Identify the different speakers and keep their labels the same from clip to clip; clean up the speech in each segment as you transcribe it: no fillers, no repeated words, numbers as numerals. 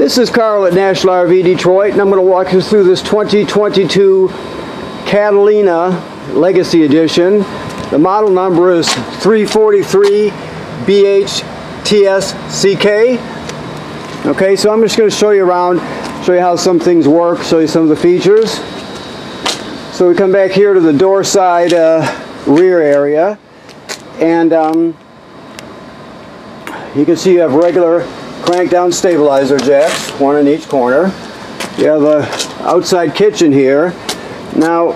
Speaker 1: This is Carl at National RV Detroit, and I'm going to walk you through this 2022 Catalina Legacy Edition. The model number is 343 BHTSCK. Okay, so I'm just going to show you around, show you how some things work, show you some of the features. So we come back here to the door side rear area, and you can see you have regular crank down stabilizer jacks, one in each corner. You have a outside kitchen here. Now,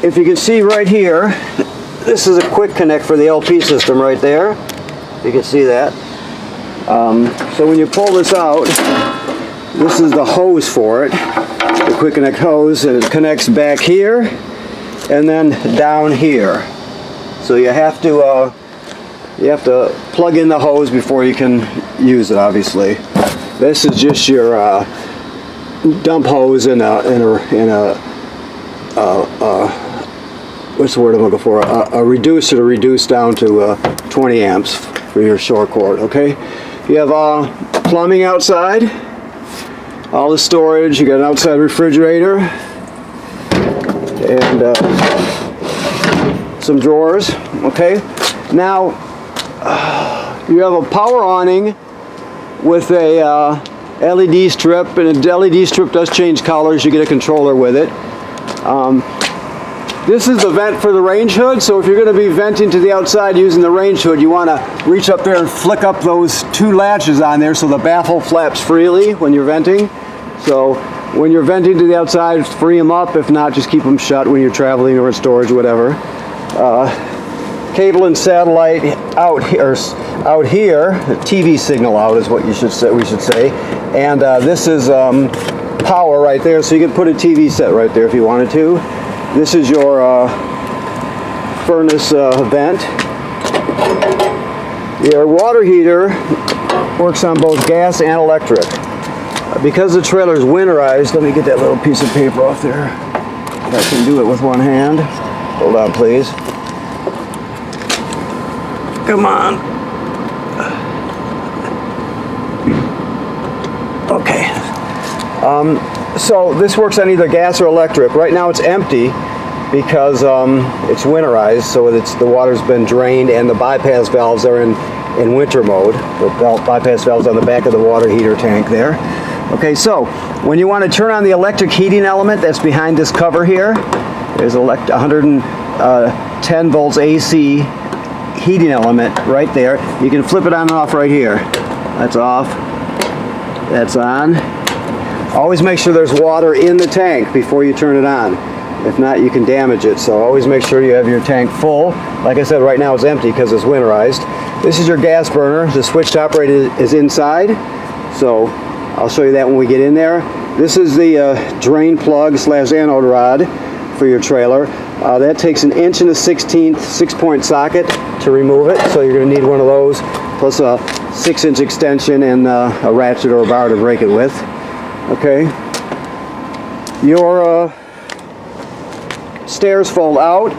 Speaker 1: if you can see right here, this is a quick connect for the LP system right there. You can see that. So when you pull this out, this is the hose for it, the quick connect hose, and it connects back here and then down here. So you have to plug in the hose before you can use it, obviously. This is just your dump hose in a what's the word I'm looking for? A reducer to reduce down to 20 amps for your short cord. Okay. You have plumbing outside, all the storage. You got an outside refrigerator and some drawers. Okay. Now you have a power awning with a LED strip, and the LED strip does change colors. You get a controller with it. This is the vent for the range hood, so if you're going to be venting to the outside using the range hood, you want to reach up there and flick up those two latches on there so the baffle flaps freely when you're venting. So when you're venting to the outside, free them up. If not, just keep them shut when you're traveling or in storage, whatever. Cable and satellite out here, the TV signal out is what we should say, and this is power right there, so you can put a TV set right there if you wanted to. This is your furnace vent. Your water heater works on both gas and electric. Because the trailer is winterized, let me get that little piece of paper off there. I can do it with one hand. Hold on, please. Come on. Okay. So this works on either gas or electric. Right now it's empty because it's winterized, so the water's been drained and the bypass valves are in winter mode. The bypass valves on the back of the water heater tank there. Okay, so when you want to turn on the electric heating element that's behind this cover here, there's 110 volts AC heating element right there. You can flip it on and off right here. That's off. That's on. Always make sure there's water in the tank before you turn it on. If not, you can damage it. So always make sure you have your tank full. Like I said, right now it's empty because it's winterized. This is your gas burner. The switch to operate is inside. So I'll show you that when we get in there. This is the drain plug / anode rod for your trailer. That takes 1 1/16" 6-point socket to remove it, so you're going to need one of those, plus a 6-inch extension and a ratchet or a bar to break it with. Okay. Your stairs fold out,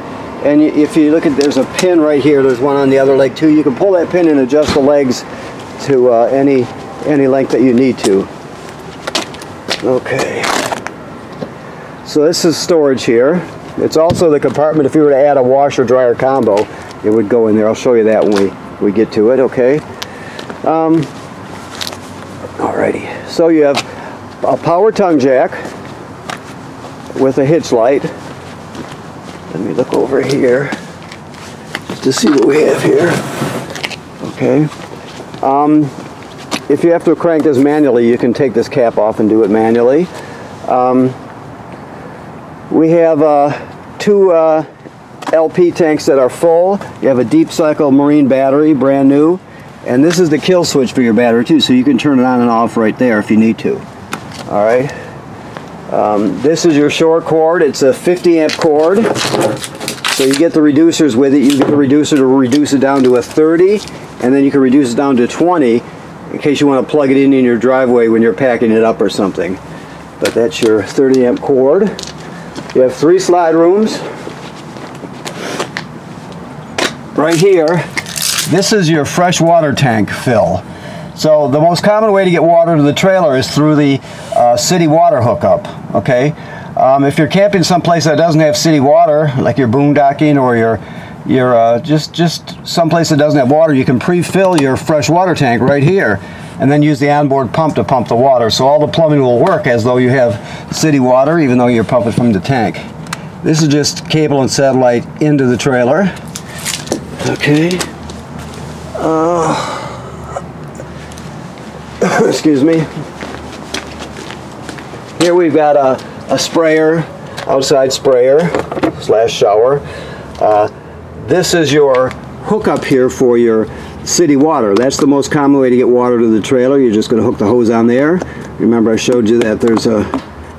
Speaker 1: and if you look at, there's a pin right here. There's one on the other leg too. You can pull that pin and adjust the legs to any length that you need to. Okay. So this is storage here. It's also the compartment if you were to add a washer dryer combo, it would go in there. I'll show you that when we get to it. Okay. Alrighty. So you have a power tongue jack with a hitch light. Let me look over here just to see what we have here. Okay. If you have to crank this manually, you can take this cap off and do it manually. We have 2 LP tanks that are full. You have a deep cycle marine battery, brand new. And this is the kill switch for your battery too, so you can turn it on and off right there if you need to. Alright. This is your short cord. It's a 50 amp cord. So you get the reducers with it. You get the reducer to reduce it down to a 30, and then you can reduce it down to 20 in case you want to plug it in your driveway when you're packing it up or something. But that's your 30 amp cord. You have 3 slide rooms. Right here, this is your fresh water tank fill. So the most common way to get water to the trailer is through the city water hookup, okay? If you're camping someplace that doesn't have city water, like you're boondocking or you're just someplace that doesn't have water, you can pre-fill your fresh water tank right here and then use the onboard pump to pump the water. So all the plumbing will work as though you have city water, even though you're pumping from the tank. This is just cable and satellite into the trailer. Okay. Excuse me. Here we've got a sprayer, outside sprayer / shower. This is your hookup here for your city water. That's the most common way to get water to the trailer. You're just going to hook the hose on there. Remember I showed you that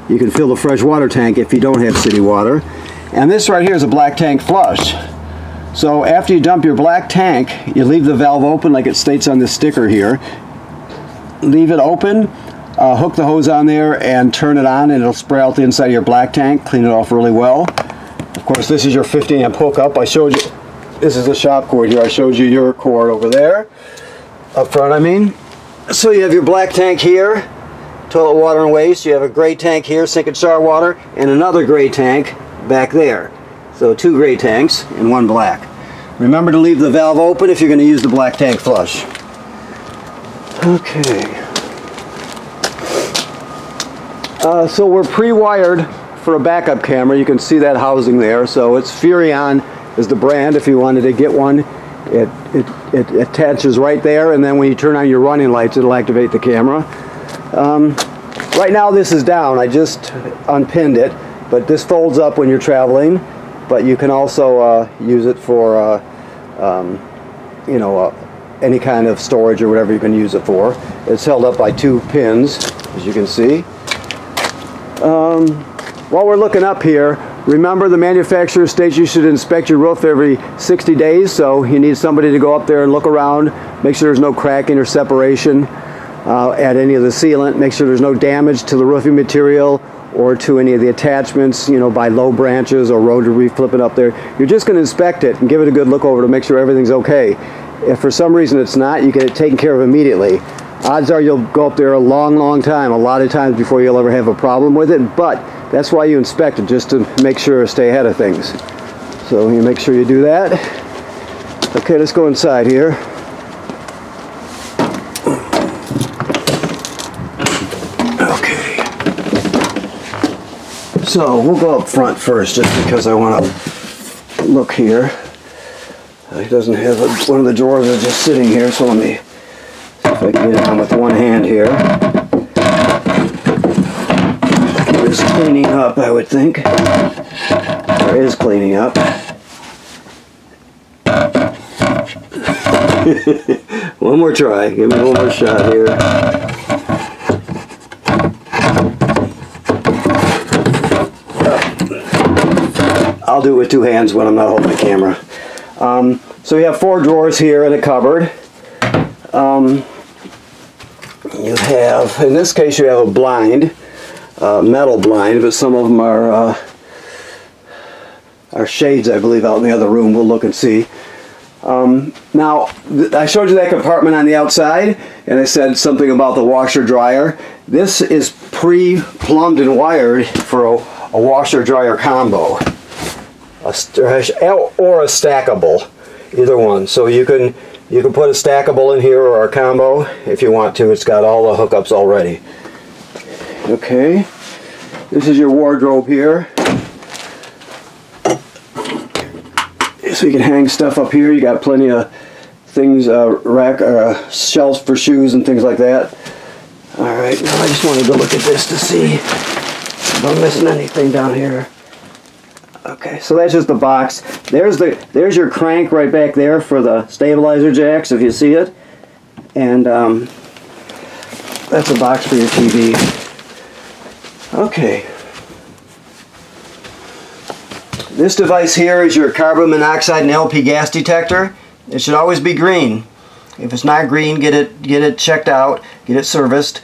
Speaker 1: you can fill the fresh water tank if you don't have city water. And this right here is a black tank flush. So after you dump your black tank, you leave the valve open like it states on this sticker here. Leave it open, hook the hose on there and turn it on, and it'll spray out the inside of your black tank, clean it off really well. Of course, this is your 50 amp hookup. I showed you, this is the shop cord here. I showed you your cord over there, up front I mean. So you have your black tank here, toilet water and waste. You have a gray tank here, sink and shower water, and another gray tank back there. So 2 gray tanks and 1 black. Remember to leave the valve open if you're going to use the black tank flush. Okay. So we're pre-wired for a backup camera. You can see that housing there. So it's Furrion is the brand. If you wanted to get one, it attaches right there, and then when you turn on your running lights, it'll activate the camera. Right now this is down. I just unpinned it, but this folds up when you're traveling. But you can also use it for, you know, any kind of storage or whatever you can use it for. It's held up by 2 pins, as you can see. While we're looking up here, remember the manufacturer states you should inspect your roof every 60 days, so you need somebody to go up there and look around, make sure there's no cracking or separation at any of the sealant, make sure there's no damage to the roofing material or to any of the attachments, you know, by low branches or road debris flipping up there. You're just going to inspect it and give it a good look over to make sure everything's okay. If for some reason it's not, you get it taken care of immediately. Odds are you'll go up there a long time, a lot of times before you'll ever have a problem with it, but that's why you inspect it, just to make sure, stay ahead of things. So you make sure you do that. Okay, let's go inside here. So we'll go up front first, just because I want to look here. It doesn't have one of the drawers is just sitting here, so let me see if I can get it on with one hand here. It's cleaning up, I would think. Or is cleaning up. One more try. Give me one more shot here. I'll do it with 2 hands when I'm not holding the camera. So we have 4 drawers here in a cupboard. You have, in this case, you have a blind, metal blind, but some of them are shades, I believe, out in the other room. We'll look and see. Now, I showed you that compartment on the outside, and I said something about the washer dryer. This is pre-plumbed and wired for a washer dryer combo. Or a stackable, either one. So you can put a stackable in here or a combo if you want to. It's got all the hookups already. Okay, this is your wardrobe here. So you can hang stuff up here. You got plenty of things, shelves for shoes and things like that. All right, now I just wanted to look at this to see if I'm missing anything down here. Okay, so that's just the box. There's your crank right back there for the stabilizer jacks, if you see it. And that's a box for your TV. Okay. This device here is your carbon monoxide and LP gas detector. It should always be green. If it's not green, get it checked out, get it serviced.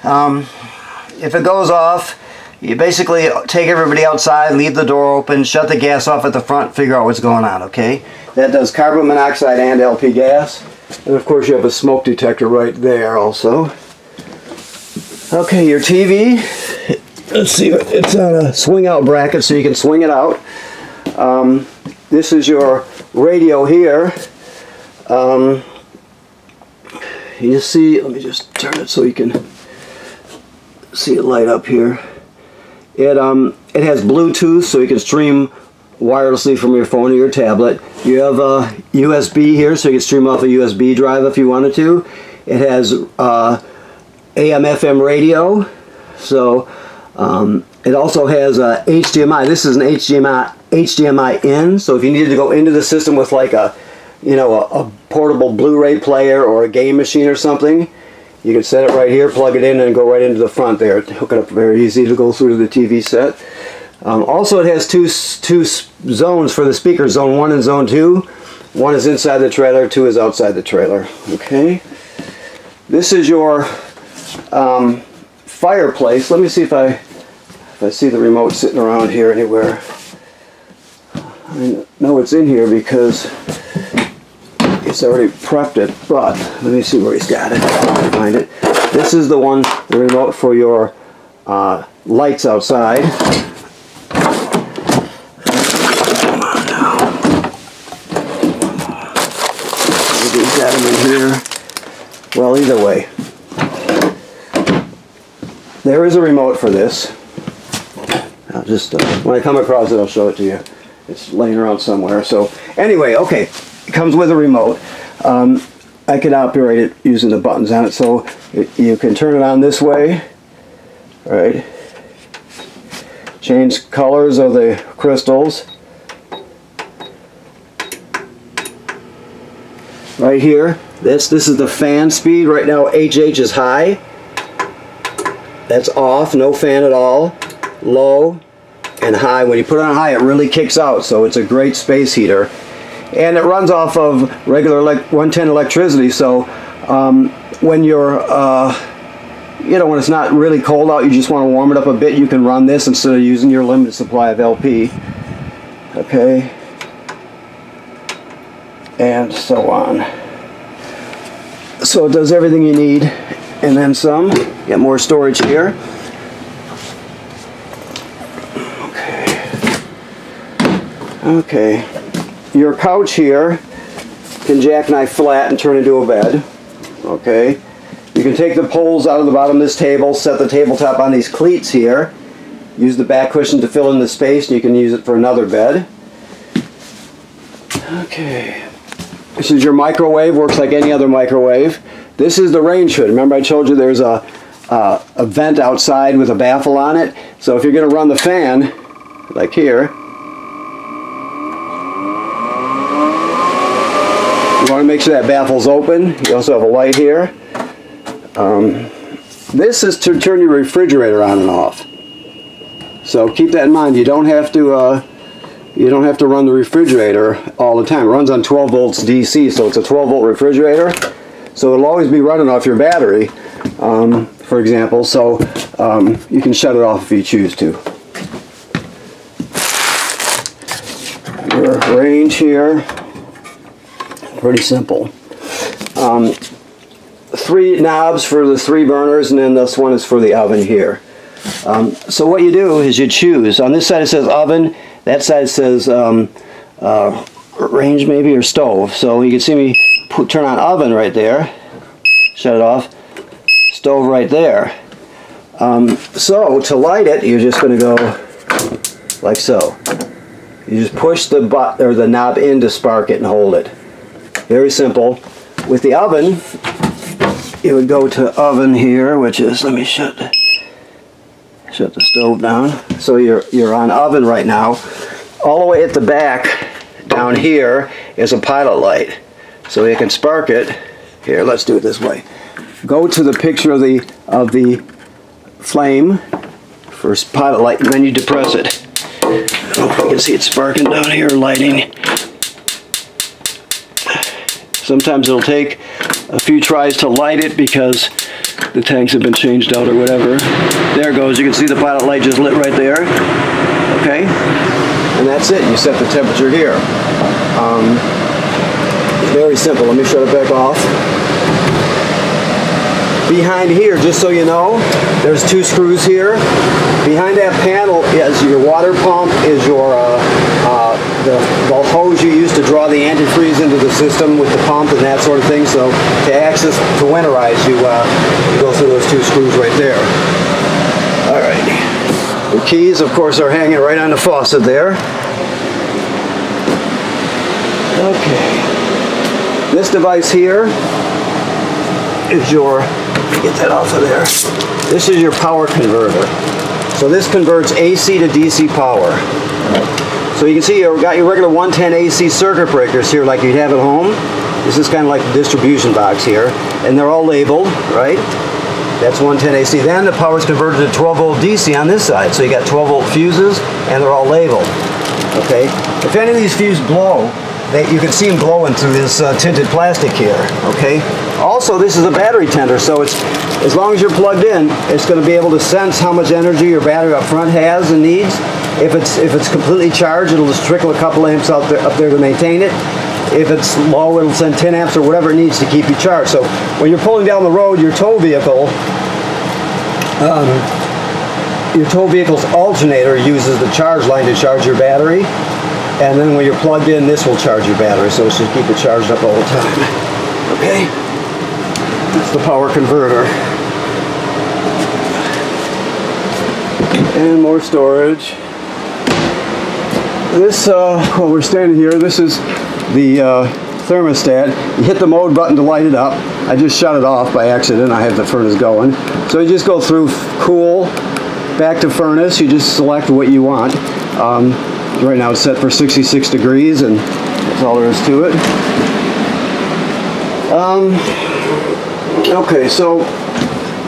Speaker 1: If it goes off, you basically take everybody outside, leave the door open, shut the gas off at the front, figure out what's going on, okay? That does carbon monoxide and LP gas. And of course you have a smoke detector right there also. Okay, your TV, let's see, it's on a swing out bracket so you can swing it out. This is your radio here. You see, let me just turn it so you can see it light up here. It has Bluetooth, so you can stream wirelessly from your phone or your tablet. You have a USB here, so you can stream off a USB drive if you wanted to. It has AM/FM radio, so it also has HDMI. This is an HDMI in, so if you needed to go into the system with like a portable Blu-ray player or a game machine or something, you can set it right here, plug it in, and go right into the front there. Hook it up very easy to go through to the TV set. Also, it has two zones for the speakers, zone 1 and zone 2. One is inside the trailer, 2 is outside the trailer. Okay. This is your fireplace. Let me see if I see the remote sitting around here anywhere. I know it's in here because he's already prepped it, but let me see where he's got it. I'll find it. This is the remote for your lights outside. Come on now. Maybe he's got them in here. Well, either way, there is a remote for this. I'll just when I come across it, I'll show it to you. It's laying around somewhere. So anyway, okay, it comes with a remote. I can operate it using the buttons on it, so you can turn it on this way, right? Change colors of the crystals. Right here, this is the fan speed. Right now HH is high. That's off, no fan at all. Low and high. When you put it on high, it really kicks out, so it's a great space heater. And it runs off of regular 110 electricity, so when you're when it's not really cold out, you just want to warm it up a bit, you can run this instead of using your limited supply of LP. Okay, and so on. So it does everything you need and then some. Get more storage here. Okay, your couch here can jackknife flat and turn into a bed. Okay, you can take the poles out of the bottom of this table, set the tabletop on these cleats here, use the back cushion to fill in the space, and you can use it for another bed. Okay, this is your microwave, works like any other microwave. This is the range hood. Remember I told you there's a vent outside with a baffle on it, so if you're going to run the fan, like here, you want to make sure that baffle's open. You also have a light here. This is to turn your refrigerator on and off. So keep that in mind. You don't have to run the refrigerator all the time. It runs on 12 volts DC, so it's a 12 volt refrigerator. So it'll always be running off your battery, for example. So you can shut it off if you choose to. Your range here. Pretty simple. 3 knobs for the 3 burners, and then this one is for the oven here. So what you do is you choose. On this side it says oven, that side says range maybe, or stove. So you can see me turn on oven right there, shut it off, stove right there. So to light it, you're just going to go like so. You just push the knob in to spark it and hold it. Very simple. With the oven, you would go to oven here, which is, let me shut the stove down. So you're on oven right now. All the way at the back down here is a pilot light. So you can spark it. Here, let's do it this way. Go to the picture of the flame for pilot light, and then you depress it. I don't know if you can see it sparking down here, lighting. Sometimes it'll take a few tries to light it because the tanks have been changed out or whatever. There it goes. You can see the pilot light just lit right there. Okay? And that's it. You set the temperature here. Very simple. Let me shut it back off. Behind here, just so you know, there's 2 screws here. Behind that panel is your water pump, is your the hose you use to draw the antifreeze into the system with the pump and that sort of thing. So to winterize, you go through those 2 screws right there. All right. The keys, of course, are hanging right on the faucet there. Okay. This device here is your, let me get that off of there. This is your power converter. So this converts AC to DC power. So you can see you've got your regular 110 AC circuit breakers here like you'd have at home. This is kind of like the distribution box here. And they're all labeled, right? That's 110 AC. Then the power is converted to 12 volt DC on this side. So you got 12 volt fuses and they're all labeled. Okay? If any of these fuses blow, you can see them glowing through this tinted plastic here. Okay? Also, this is a battery tender, so it's, as long as you're plugged in, it's going to be able to sense how much energy your battery up front has and needs. If it's completely charged, it'll just trickle a couple amps up there to maintain it. If it's low, it'll send 10 amps or whatever it needs to keep you charged. So when you're pulling down the road, your tow vehicle's alternator uses the charge line to charge your battery. And then when you're plugged in, this will charge your battery, so it should keep it charged up all the time. Okay? That's the power converter. And more storage. This, while we're standing here, this is the thermostat. You hit the mode button to light it up. I just shut it off by accident. I have the furnace going. So you just go through cool, back to furnace. You just select what you want. Right now it's set for 66 degrees, and that's all there is to it. Okay, so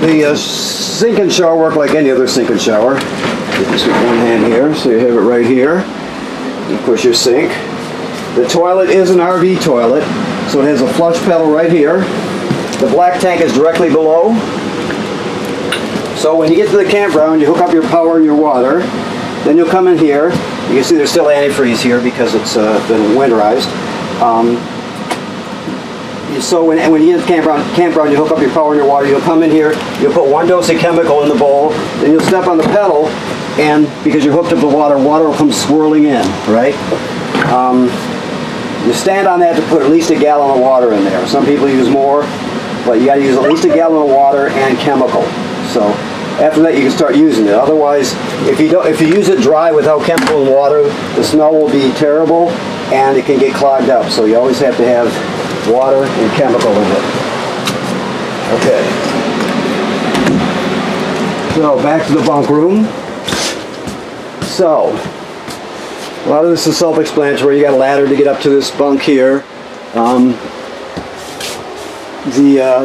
Speaker 1: the sink and shower work like any other sink and shower. Get this with one hand here, so you have it right here. And of course your sink. The toilet is an RV toilet, so it has a flush pedal right here. The black tank is directly below. So when you get to the campground, you hook up your power and your water. Then you'll come in here. You can see there's still antifreeze here because it's been winterized. So when you get to the campground, you hook up your power and your water. You'll come in here. You'll put 1 dose of chemical in the bowl. Then you'll step on the pedal, and because you're hooked up to water, water will come swirling in, right? You stand on that to put at least a gallon of water in there. Some people use more, but you got to use at least a gallon of water and chemical. So after that, you can start using it. Otherwise, if you use it dry without chemical and water, the smell will be terrible and it can get clogged up. So you always have to have water and chemical in it. Okay. So back to the bunk room. So a lot of this is self-explanatory. You got a ladder to get up to this bunk here.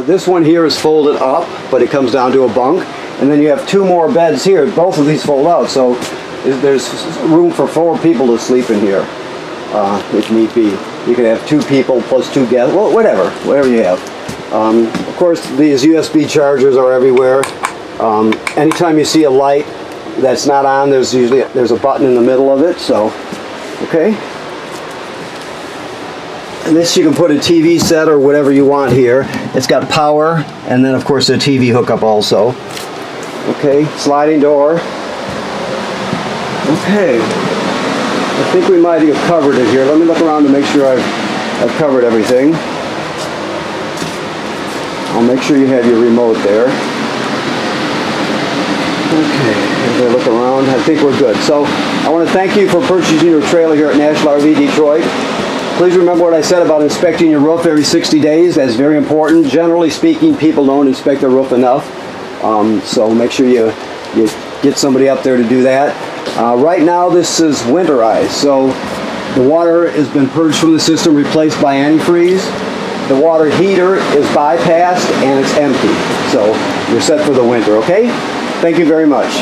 Speaker 1: This one here is folded up, but it comes down to a bunk. And then you have 2 more beds here. Both of these fold out, so there's room for 4 people to sleep in here, if need be. You can have 2 people plus 2 guests, well, whatever you have. Of course, these USB chargers are everywhere. Anytime you see a light that's not on, there's a button in the middle of it. So, okay. And this you can put a TV set or whatever you want here. It's got power, and then of course a TV hookup also. Okay, sliding door. Okay, I think we might have covered it here. Let me look around to make sure I've covered everything. I'll make sure you have your remote there. Okay, as I look around, I think we're good. So I want to thank you for purchasing your trailer here at National RV Detroit. Please remember what I said about inspecting your roof every 60 days. That's very important. Generally speaking, people don't inspect their roof enough. So make sure you get somebody up there to do that. Right now this is winterized, so the water has been purged from the system, replaced by antifreeze. The water heater is bypassed and it's empty. So you're set for the winter, okay? Thank you very much.